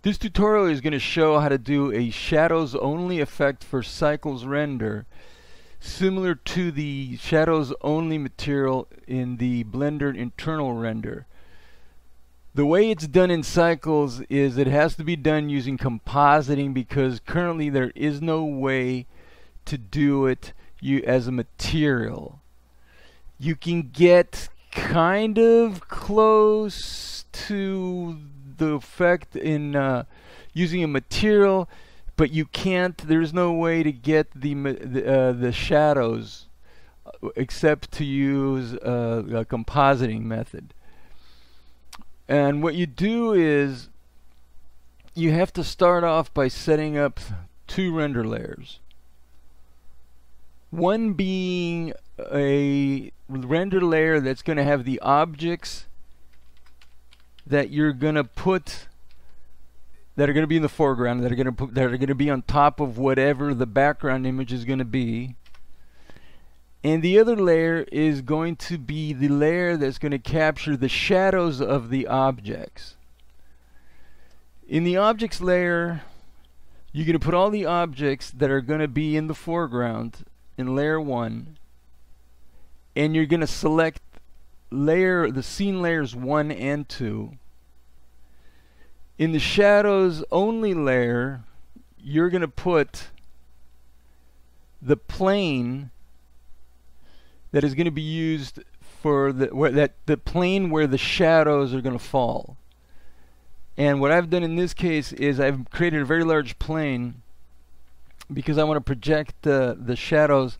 This tutorial is going to show how to do a shadows only effect for cycles render, similar to the shadows only material in the Blender internal render. The way it's done in cycles is it has to be done using compositing, because currently there is no way to do it as a material. You can get kind of close to the effect in using a material, but you can't. There's no way to get the shadows except to use a compositing method. And what you do is you have to start off by setting up two render layers. One being a render layer that's going to have the objects that you're going to put, that are going to be in the foreground, that are going to be on top of whatever the background image is going to be. And the other layer is going to be the layer that's going to capture the shadows of the objects. In the objects layer, you're going to put all the objects that are going to be in the foreground in layer 1, and you're going to select the scene layers 1 and 2. In the shadows only layer, you're going to put the plane that is going to be used for the plane where the shadows are going to fall. And what I've done in this case is I've created a very large plane because I want to project the shadows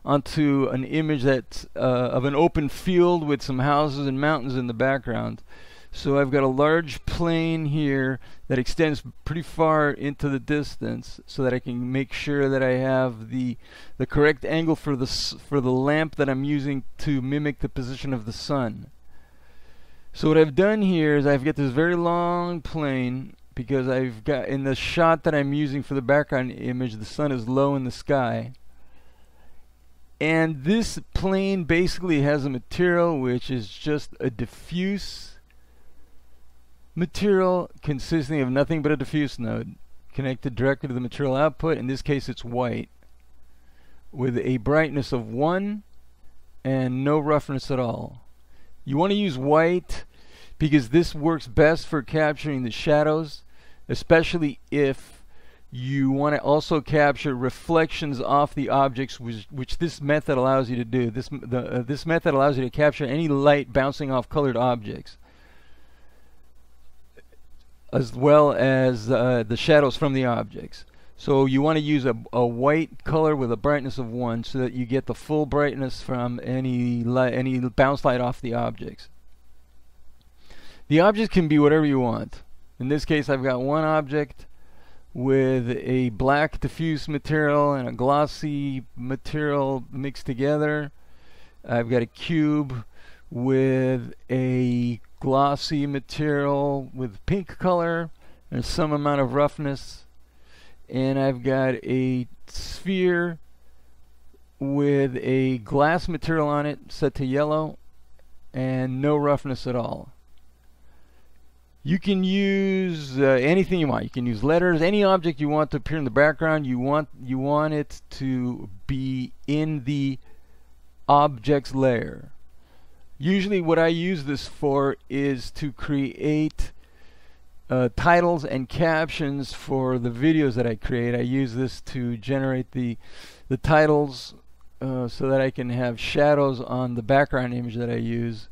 onto an image that's of an open field with some houses and mountains in the background. So I've got a large plane here that extends pretty far into the distance, so that I can make sure that I have the correct angle for the lamp that I'm using to mimic the position of the sun. So what I've done here is I've got this very long plane, because I've got, in the shot that I'm using for the background image, the sun is low in the sky. And this plane basically has a material which is just a diffuse material consisting of nothing but a diffuse node connected directly to the material output. In this case it's white, with a brightness of 1 and no roughness at all. You want to use white because this works best for capturing the shadows, especially if you want to also capture reflections off the objects, which this method allows you to do. This method allows you to capture any light bouncing off colored objects, as well as the shadows from the objects. So you want to use a white color with a brightness of 1, so that you get the full brightness from any bounce light off the objects. The objects can be whatever you want. In this case I've got one object with a black diffuse material and a glossy material mixed together. I've got a cube with a glossy material with pink color and some amount of roughness, and I've got a sphere with a glass material on it set to yellow and no roughness at all. You can use anything you want. You can use letters, any object you want to appear in the background. You want it to be in the objects layer. Usually what I use this for is to create titles and captions for the videos that I create. I use this to generate the titles so that I can have shadows on the background image that I use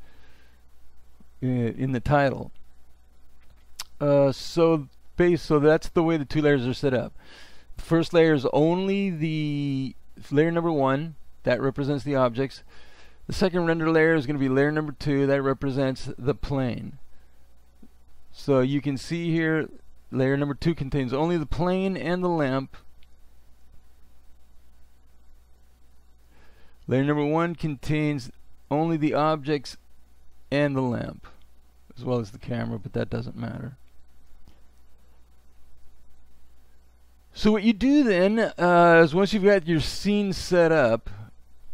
in the title. So that's the way the two layers are set up. The first layer is only the layer number 1, that represents the objects. The second render layer is going to be layer number 2, that represents the plane. So you can see here, layer number 2 contains only the plane and the lamp. Layer number 1 contains only the objects and the lamp, as well as the camera, but that doesn't matter. So what you do then is, once you've got your scene set up,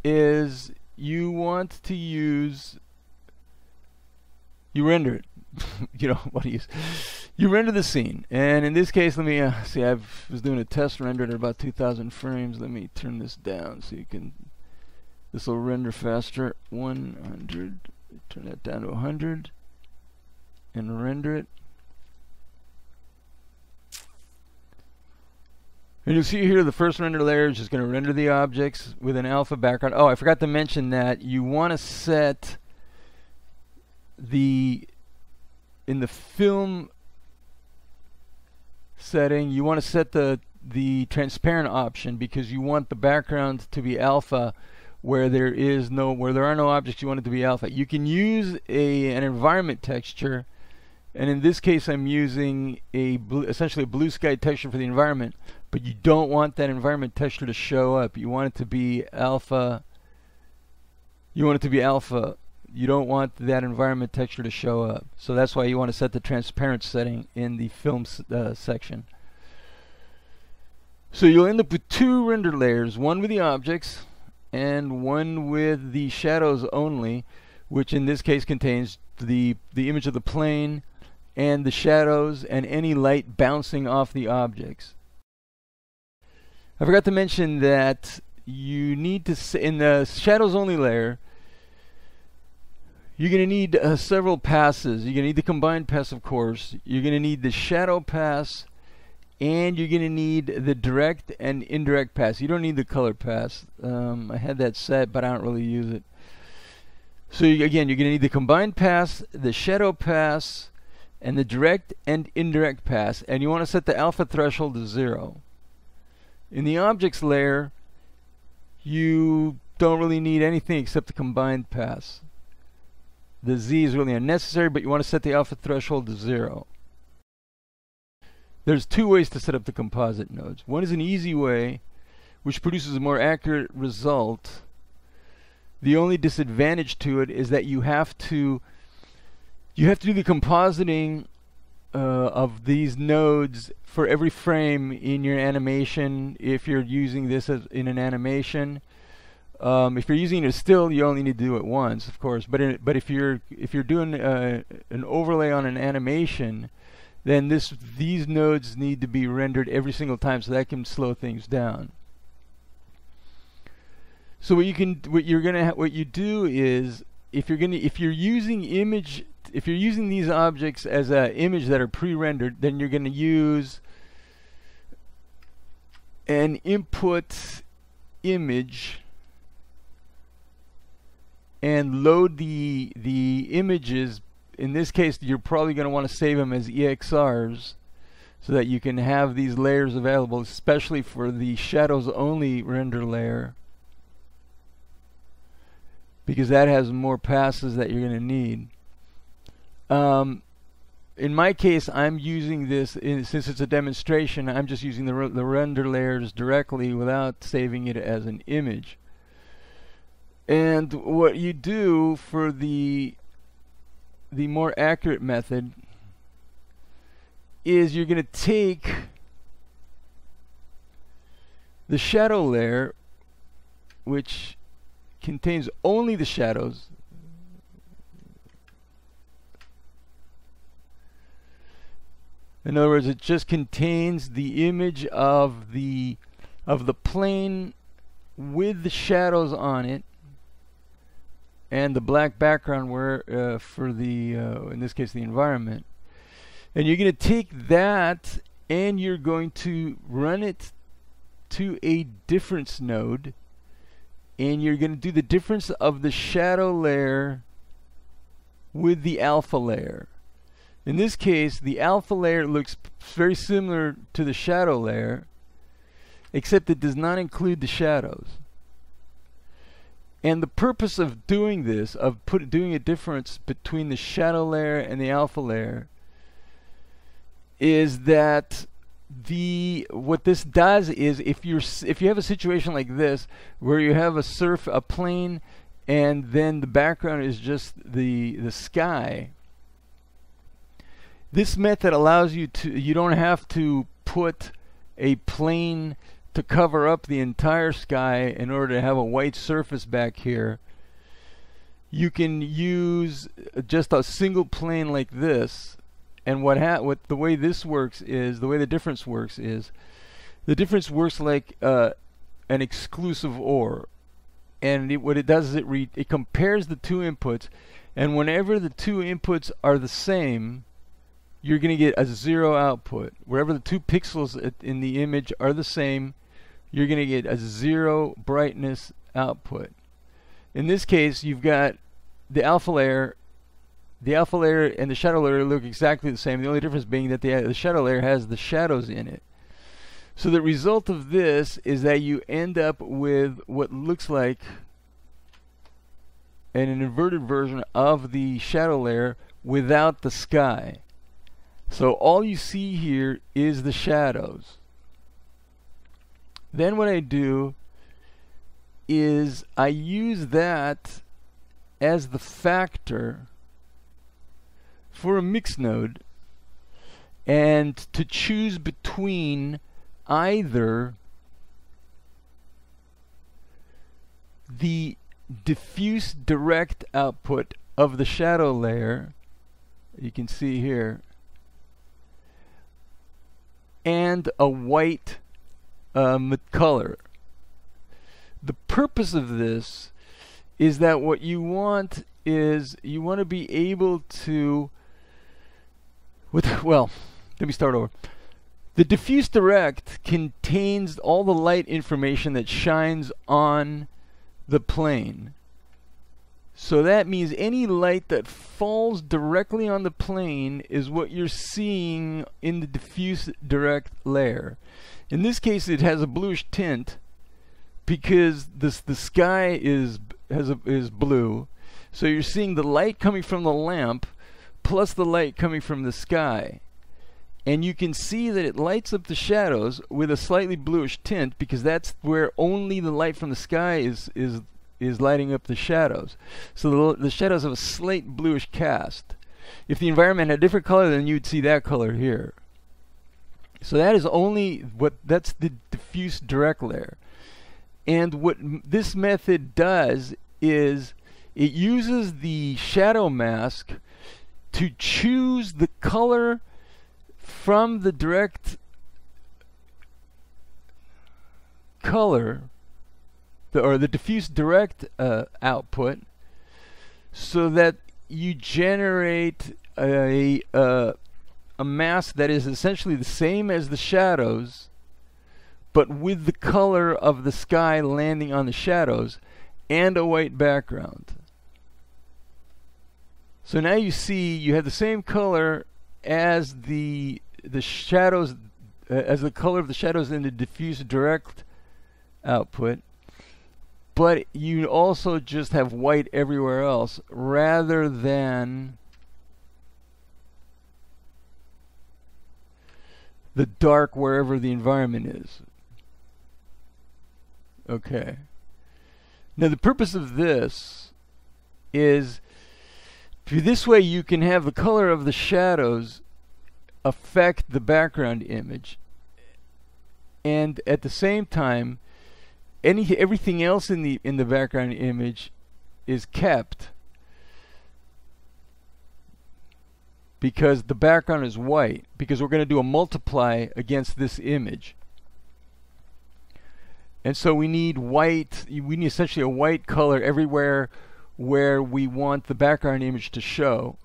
is you want to use, you render it. You don't want to use, You render the scene, and in this case, let me see. I was doing a test render at about 2,000 frames. Let me turn this down so you can. This will render faster. 100. Turn that down to 100, and render it. And you'll see here the first render layer is just going to render the objects with an alpha background. Oh, I forgot to mention that you want to set in the film setting, you want to set the transparent option, because you want the background to be alpha where there are no objects. You want it to be alpha. You can use an environment texture, and in this case I'm using essentially a blue sky texture for the environment, but you don't want that environment texture to show up. You want it to be alpha. You don't want that environment texture to show up. So that's why you want to set the transparent setting in the film section. So you'll end up with two render layers, one with the objects and one with the shadows only, which in this case contains the image of the plane and the shadows and any light bouncing off the objects. I forgot to mention that you need to, in the shadows only layer, you're going to need several passes. You're going to need the combined pass, of course. You're going to need the shadow pass, and you're going to need the direct and indirect pass. You don't need the color pass. I had that set, but I don't really use it. So again, you're going to need the combined pass, the shadow pass, and the direct and indirect pass. And you want to set the alpha threshold to 0. In the objects layer, you don't really need anything except the combined pass. The Z is really unnecessary, but you want to set the alpha threshold to 0. There's two ways to set up the composite nodes. One is an easy way, which produces a more accurate result. The only disadvantage to it is that you have to do the compositing of these nodes for every frame in your animation. If you're using this as in an animation, if you're using it as still, you only need to do it once, of course. But if you're doing an overlay on an animation, then these nodes need to be rendered every single time, so that can slow things down. So what you do is, if you're using these objects as an image that are pre-rendered, then you're going to use an input image and load the images. In this case, you're probably going to want to save them as EXRs so that you can have these layers available, especially for the shadows only render layer, because that has more passes that you're going to need. In my case, I'm using this, since it's a demonstration, I'm just using the render layers directly without saving it as an image. And what you do for the more accurate method is you're going to take the shadow layer, which contains only the shadows. In other words, it just contains the image of the plane with the shadows on it and the black background for the in this case the environment. And you're going to take that and you're going to run it to a difference node, and you're going to do the difference of the shadow layer with the alpha layer. In this case, the alpha layer looks very similar to the shadow layer, except it does not include the shadows. And the purpose of doing this, doing a difference between the shadow layer and the alpha layer, is that what this does is, if you have a situation like this where you have a plane and then the background is just the sky, this method allows you don't have to put a plane to cover up the entire sky in order to have a white surface back here. You can use just a single plane like this, And what the way this works is, the way the difference works is, the difference works like an exclusive OR. And what it does is it compares the two inputs, and whenever the two inputs are the same, you're going to get a 0 output. Wherever the two pixels in the image are the same, you're going to get a 0 brightness output. In this case, you've got the alpha layer. The alpha layer and the shadow layer look exactly the same. The only difference being that the shadow layer has the shadows in it. So the result of this is that you end up with what looks like an inverted version of the shadow layer without the sky. So all you see here is the shadows. Then what I do is I use that as the factor for a mix node, and to choose between either the diffuse direct output of the shadow layer, you can see here, and a white color. The purpose of this is that what you want is you want to be able to, well, let me start over. The diffuse direct contains all the light information that shines on the plane. So that means any light that falls directly on the plane is what you're seeing in the diffuse direct layer. In this case, it has a bluish tint because the sky is blue. So you're seeing the light coming from the lamp plus the light coming from the sky. And you can see that it lights up the shadows with a slightly bluish tint because that's where only the light from the sky is lighting up the shadows. So the shadows have a slight bluish cast. If the environment had a different color, then you'd see that color here. So that is that's the diffuse direct layer. And what this method does is it uses the shadow mask to choose the color from the direct color, or the diffuse direct output, so that you generate a mask that is essentially the same as the shadows, but with the color of the sky landing on the shadows and a white background. So now you see you have the same color as the shadows, as the color of the shadows in the diffuse direct output, but you also just have white everywhere else rather than the dark wherever the environment is. Okay. Now the purpose of this is, this way you can have the color of the shadows affect the background image, and at the same time everything else in the background image is kept because the background is white, because we're going to do a multiply against this image. And so we need white, we need essentially a white color everywhere where we want the background image to show,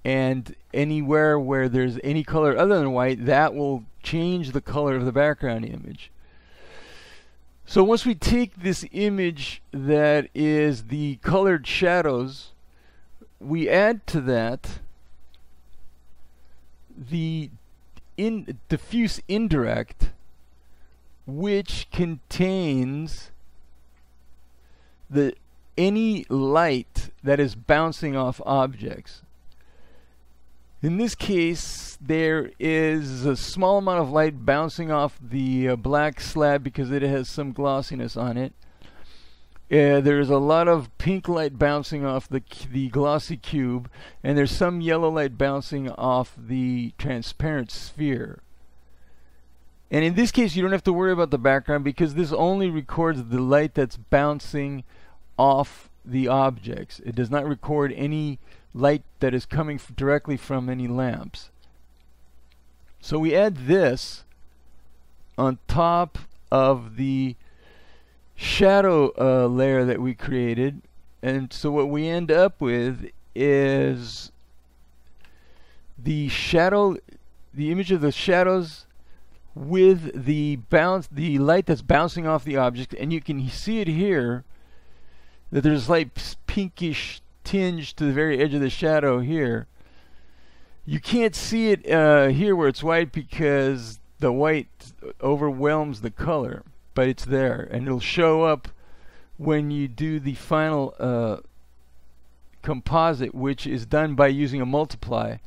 and anywhere where there's any color other than white, that will change the color of the background image. So once we take this image that is the colored shadows, we add to that the diffuse indirect, which contains any light that is bouncing off objects. In this case, there is a small amount of light bouncing off the black slab because it has some glossiness on it. There's a lot of pink light bouncing off the glossy cube, and there's some yellow light bouncing off the transparent sphere. And in this case, you don't have to worry about the background because this only records the light that's bouncing off the objects. It does not record any light that is coming directly from any lamps. So we add this on top of the shadow layer that we created, and so what we end up with is the shadow, the image of the shadows with the light that's bouncing off the object, and you can see it here that there's a slight pinkish tinge to the very edge of the shadow here. You can't see it here where it's white because the white overwhelms the color, but it's there, and it'll show up when you do the final composite, which is done by using a multiply,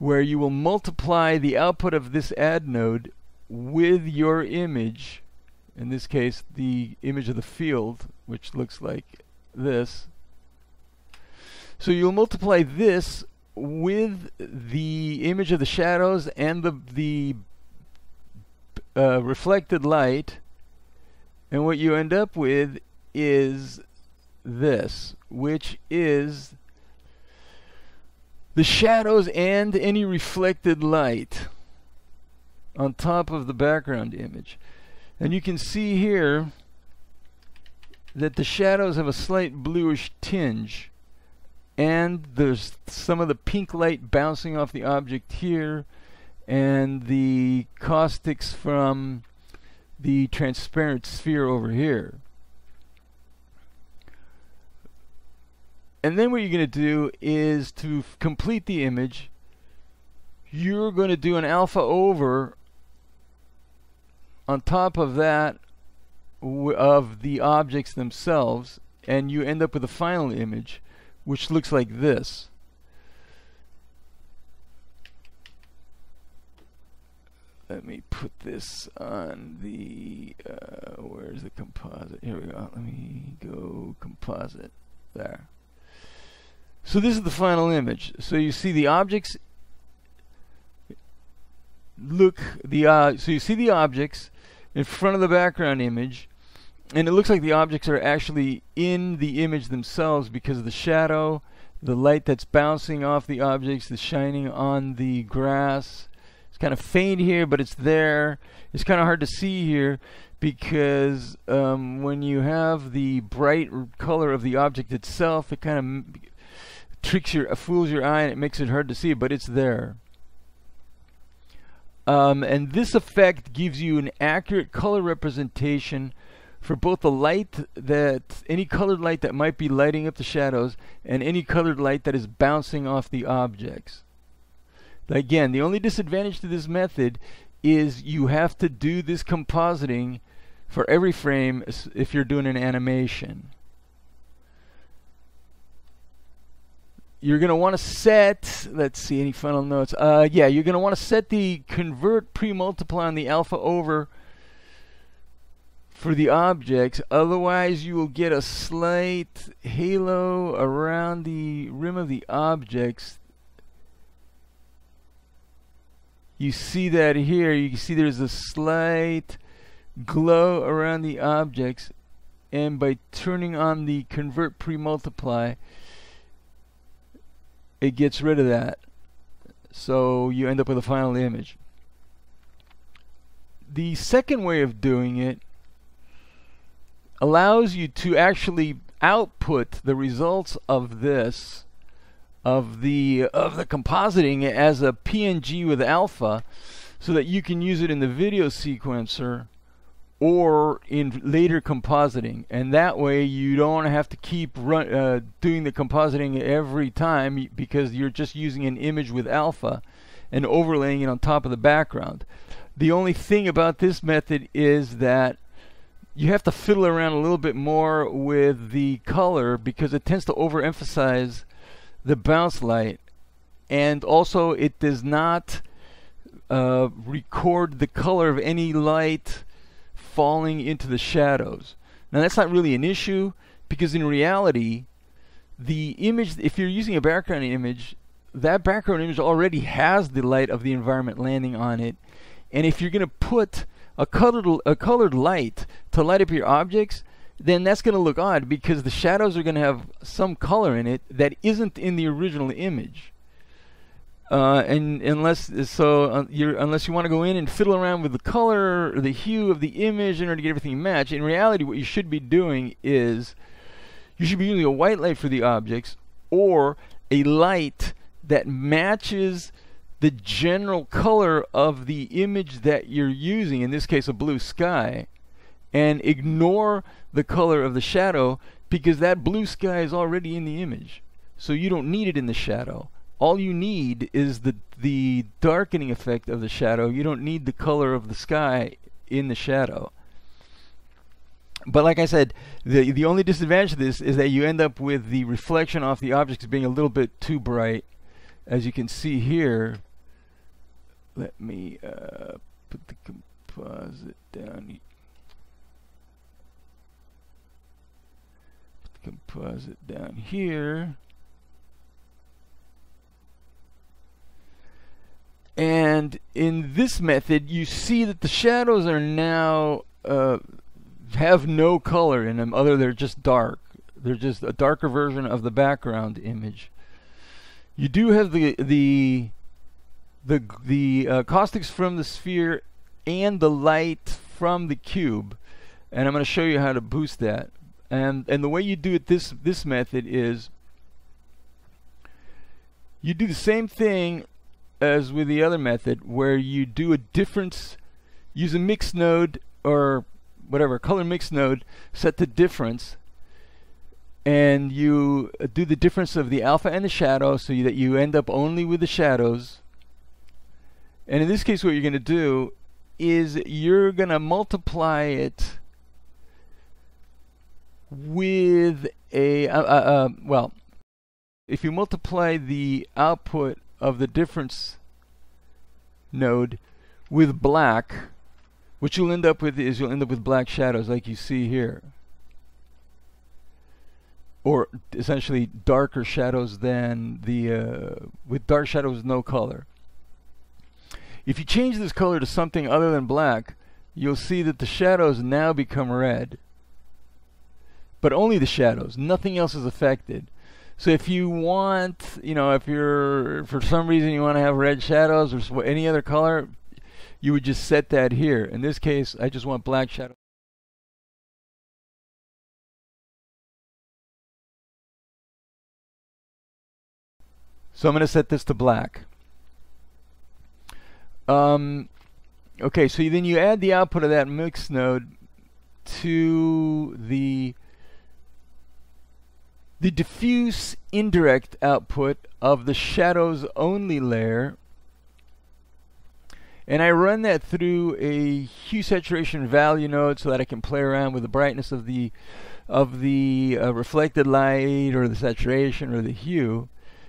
where you will multiply the output of this add node with your image, in this case the image of the field, which looks like this. So you'll multiply this with the image of the shadows and the reflected light, and what you end up with is this, which is the shadows and any reflected light on top of the background image. And you can see here that the shadows have a slight bluish tinge, and there's some of the pink light bouncing off the object here, and the caustics from the transparent sphere over here. And then what you're going to do is, to complete the image, you're going to do an alpha over on top of that of the objects themselves, and you end up with a final image which looks like this. Let me put this on the where's the composite? Here we go. Let me go composite. There. So this is the final image. So you see the objects so you see the objects in front of the background image, and it looks like the objects are actually in the image themselves because of the shadow, the light that's bouncing off the objects, the shining on the grass. It's kind of faint here, but it's there. It's kind of hard to see here because when you have the bright color of the object itself, it kind of fools your eye, and it makes it hard to see, but it's there. And this effect gives you an accurate color representation for both the light any colored light that might be lighting up the shadows, and any colored light that is bouncing off the objects. Again, the only disadvantage to this method is you have to do this compositing for every frame if you're doing an animation. You're going to want to set, let's see, any final notes? Yeah, you're going to want to set the convert pre-multiply on the alpha over for the objects, otherwise you will get a slight halo around the rim of the objects. You see that here. You can see there's a slight glow around the objects, and by turning on the convert pre-multiply, it gets rid of that. So you end up with a final image. The second way of doing it allows you to actually output the results of this, of the compositing, as a PNG with alpha, so that you can use it in the video sequencer or in later compositing, and that way you don't have to keep doing the compositing every time, because you're just using an image with alpha and overlaying it on top of the background. The only thing about this method is that you have to fiddle around a little bit more with the color, because it tends to overemphasize the bounce light, and also it does not record the color of any light falling into the shadows. Now that's not really an issue, because in reality the image, if you're using a background image, that background image already has the light of the environment landing on it, and if you're going to put a colored light to light up your objects, then that's going to look odd, because the shadows are going to have some color in it that isn't in the original image. And unless unless you want to go in and fiddle around with the color or the hue of the image in order to get everything matched, in reality what you should be doing is you should be using a white light for the objects, or a light that matches the general color of the image that you're using, in this case a blue sky, and ignore the color of the shadow, because that blue sky is already in the image, so you don't need it in the shadow. All you need is the darkening effect of the shadow. You don't need the color of the sky in the shadow. But like I said, the only disadvantage of this is that you end up with the reflection off the objects being a little bit too bright. As you can see here, let me put the composite down. Put the composite down here. And in this method, you see that the shadows are now have no color in them, other they're just dark. They're just a darker version of the background image. You do have the caustics from the sphere and the light from the cube, and I'm going to show you how to boost that. And the way you do it this method is you do the same thing as with the other method, where you do a difference, use a mix node or whatever color mix node, set the difference, and you do the difference of the alpha and the shadow, so that you end up only with the shadows. And in this case what you're going to do is you're going to multiply it with a well, if you multiply the output of the difference node with black, what you'll end up with is you'll end up with black shadows like you see here, or essentially darker shadows than the with dark shadows with no color. If you change this color to something other than black, you'll see that the shadows now become red, but only the shadows, nothing else is affected. So if you want, if you're, for some reason you want to have red shadows or any other color, you would just set that here. In this case, I just want black shadows. So I'm going to set this to black. Okay, so then you add the output of that mix node to the diffuse indirect output of the shadows only layer, and I run that through a hue saturation value node so that I can play around with the brightness of the reflected light, or the saturation, or the hue.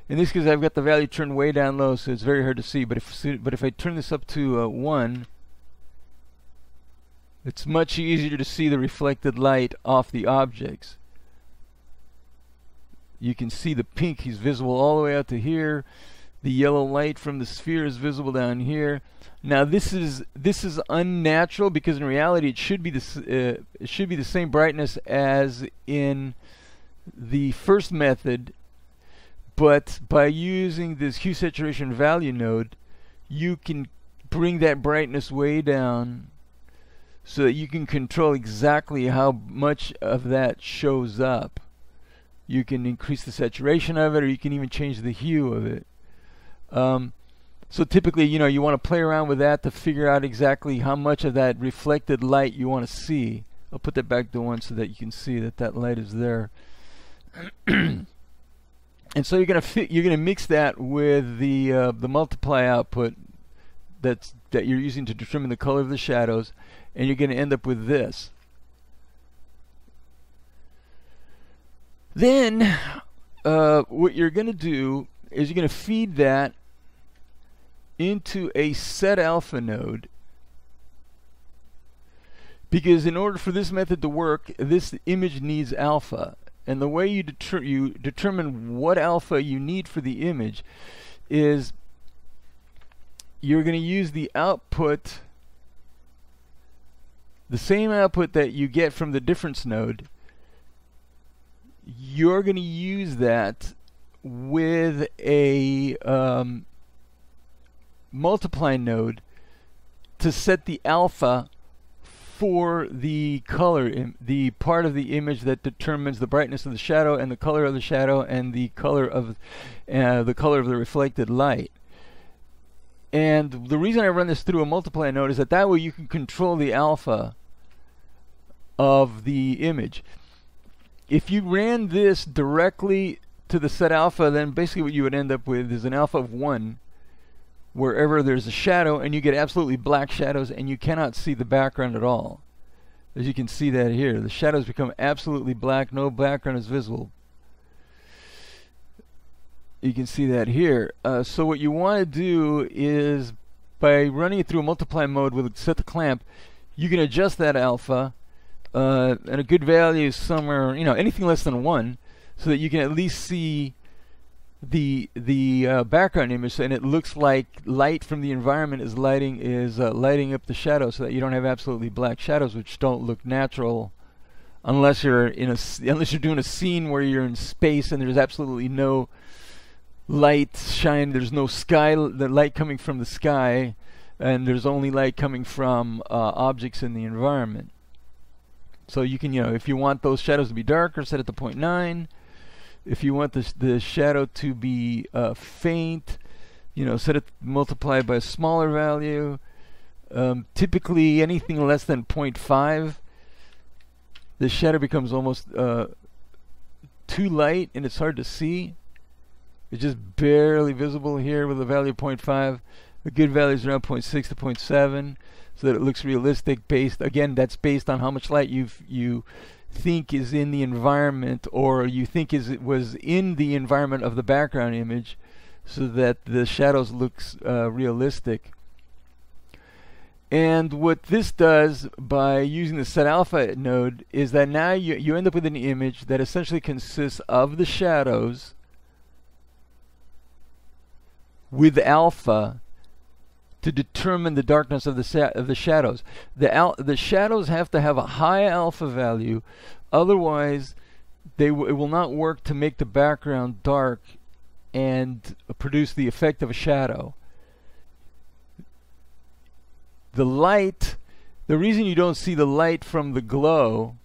In this case, I've got the value turned way down low, so it's very hard to see. But if I turn this up to 1, it's much easier to see the reflected light off the objects. You can see the pink is visible all the way out to here. The yellow light from the sphere is visible down here. Now this is unnatural, because in reality it should be the same brightness as in the first method, but by using this hue saturation value node, you can bring that brightness way down so that you can control exactly how much of that shows up. You can increase the saturation of it, or you can even change the hue of it. So typically, you want to play around with that to figure out exactly how much of that reflected light you want to see. I'll put that back to 1 so that you can see that light is there. And so you're gonna mix that with the multiply output that you're using to determine the color of the shadows, and you're going to end up with this. Then what you're going to do is you're going to feed that into a set alpha node, because in order for this method to work, this image needs alpha. And the way you determine what alpha you need for the image is you're going to use the output, the same output that you get from the difference node. You're going to use that with a multiply node to set the alpha for the color, the part of the image that determines the brightness of the shadow and the color of the shadow and the color of the reflected light. And the reason I run this through a multiply node is that way you can control the alpha of the image. If you ran this directly to the set alpha, then basically what you would end up with is an alpha of 1 wherever there's a shadow, and you get absolutely black shadows and you cannot see the background at all. As you can see that here, the shadows become absolutely black, no background is visible. You can see that here. So what you want to do is, by running it through a multiply mode with set the clamp, you can adjust that alpha, and a good value is somewhere, anything less than 1, so that you can at least see the background image, and it looks like light from the environment is lighting up the shadow, so that you don't have absolutely black shadows, which don't look natural unless you're doing a scene where you're in space and there's absolutely no light shine. There's no sky, the light coming from the sky, and there's only light coming from objects in the environment. So you can, if you want those shadows to be darker, set it to 0.9. If you want the shadow to be faint, set it multiply by a smaller value. Typically anything less than 0.5, the shadow becomes almost too light and it's hard to see. It's just barely visible here with a value of 0.5. The good value is around 0.6 to 0.7, so that it looks realistic. That's based on how much light you think is in the environment, or you think was in the environment of the background image, so that the shadows looks realistic. And what this does by using the set alpha node is that now you end up with an image that essentially consists of the shadows with alpha to determine the darkness of the shadows. The shadows have to have a high alpha value, otherwise it will not work to make the background dark and produce the effect of a shadow. The light, the reason you don't see the light from the glow,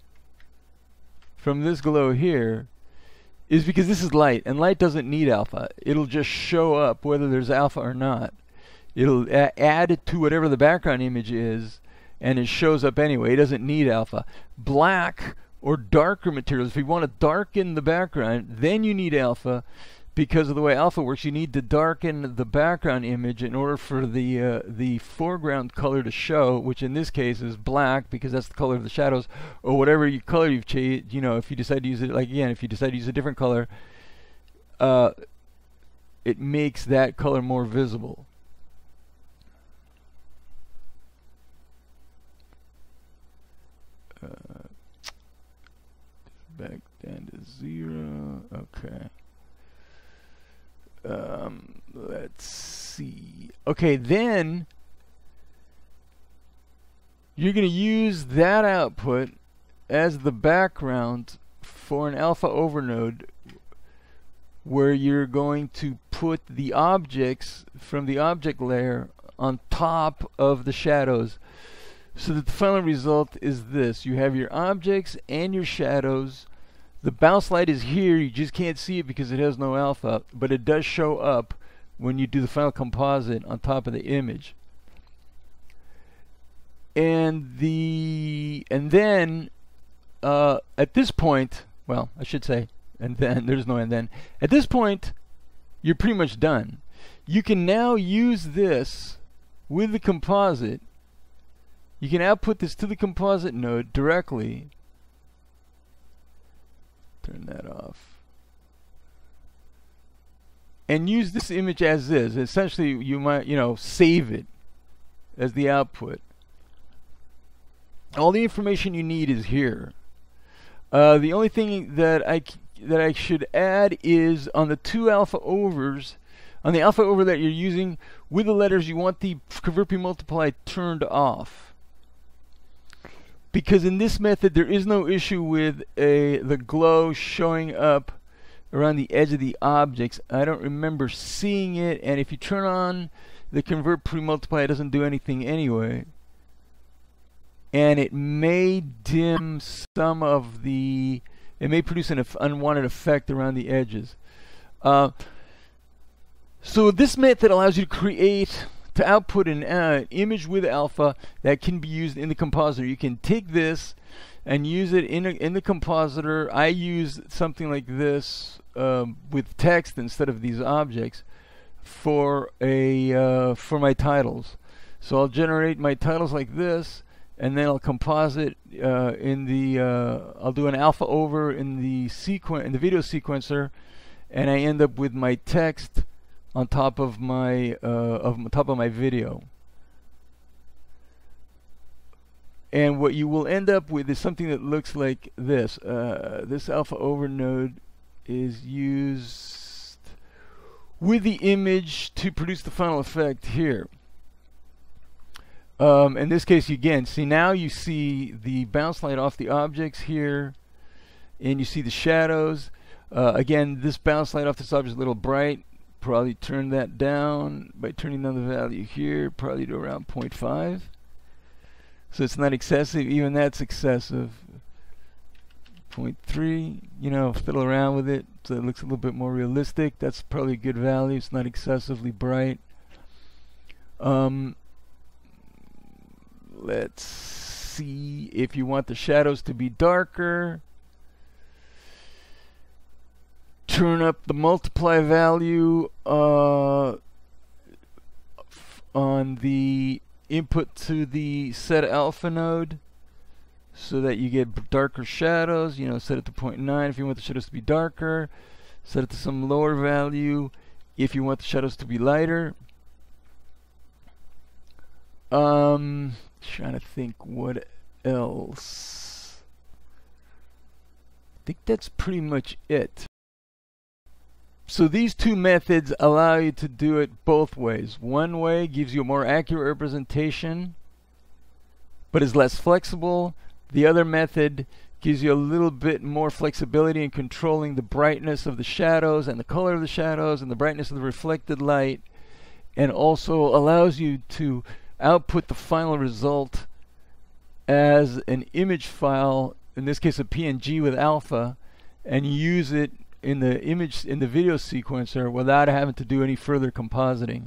from this glow here, is because this is light, and light doesn't need alpha. It'll just show up whether there's alpha or not. It'll add it to whatever the background image is, and it shows up anyway. It doesn't need alpha. Black or darker materials, if you want to darken the background, then you need alpha. Because of the way alpha works, you need to darken the background image in order for the foreground color to show, which in this case is black, because that's the color of the shadows, or whatever color you've changed. If you decide to use it, if you decide to use a different color, it makes that color more visible. Back down to 0. Okay. Let's see. Okay, then you're going to use that output as the background for an alpha overnode, where you're going to put the objects from the object layer on top of the shadows, so that the final result is this. You have your objects and your shadows. The bounce light is here, you just can't see it because it has no alpha, but it does show up when you do the final composite on top of the image. And then at this point, well, I should say, and then there's no and then. At this point, you're pretty much done. You can now use this with the composite. You can output this to the composite node directly. Turn that off. And use this image as is. Essentially, you might, save it as the output. All the information you need is here. The only thing that I should add is on the two alpha overs, on the alpha over that you're using with the letters, you want the convert multiply turned off. Because in this method there is no issue with the glow showing up around the edge of the objects. I don't remember seeing it, and if you turn on the convert pre-multiply doesn't do anything anyway. And it may dim some of the, it may produce an unwanted effect around the edges. So this method allows you to output an image with alpha that can be used in the compositor. You can take this and use it in the compositor. I use something like this with text instead of these objects for my titles. So I'll generate my titles like this, and then I'll composite I'll do an alpha over in the video sequencer, and I end up with my text on top of my video. And what you will end up with is something that looks like this. This alpha over node is used with the image to produce the final effect here. In this case, again, see, now you see the bounce light off the objects here, and you see the shadows. Again, this bounce light off this object is a little bright. Probably turn that down by turning down the value here, probably to around 0.5. So it's not excessive. Even that's excessive. 0.3, you know, fiddle around with it so it looks a little bit more realistic. That's probably a good value. It's not excessively bright. Let's see if you want the shadows to be darker. Turn up the multiply value on the input to the set alpha node so that you get darker shadows. You know, set it to 0.9 if you want the shadows to be darker. Set it to some lower value if you want the shadows to be lighter. Trying to think what else. I think that's pretty much it. So these two methods allow you to do it both ways. One way gives you a more accurate representation, but is less flexible. The other method gives you a little bit more flexibility in controlling the brightness of the shadows and the color of the shadows and the brightness of the reflected light, and also allows you to output the final result as an image file, in this case a PNG with alpha, and use it in the video sequencer without having to do any further compositing.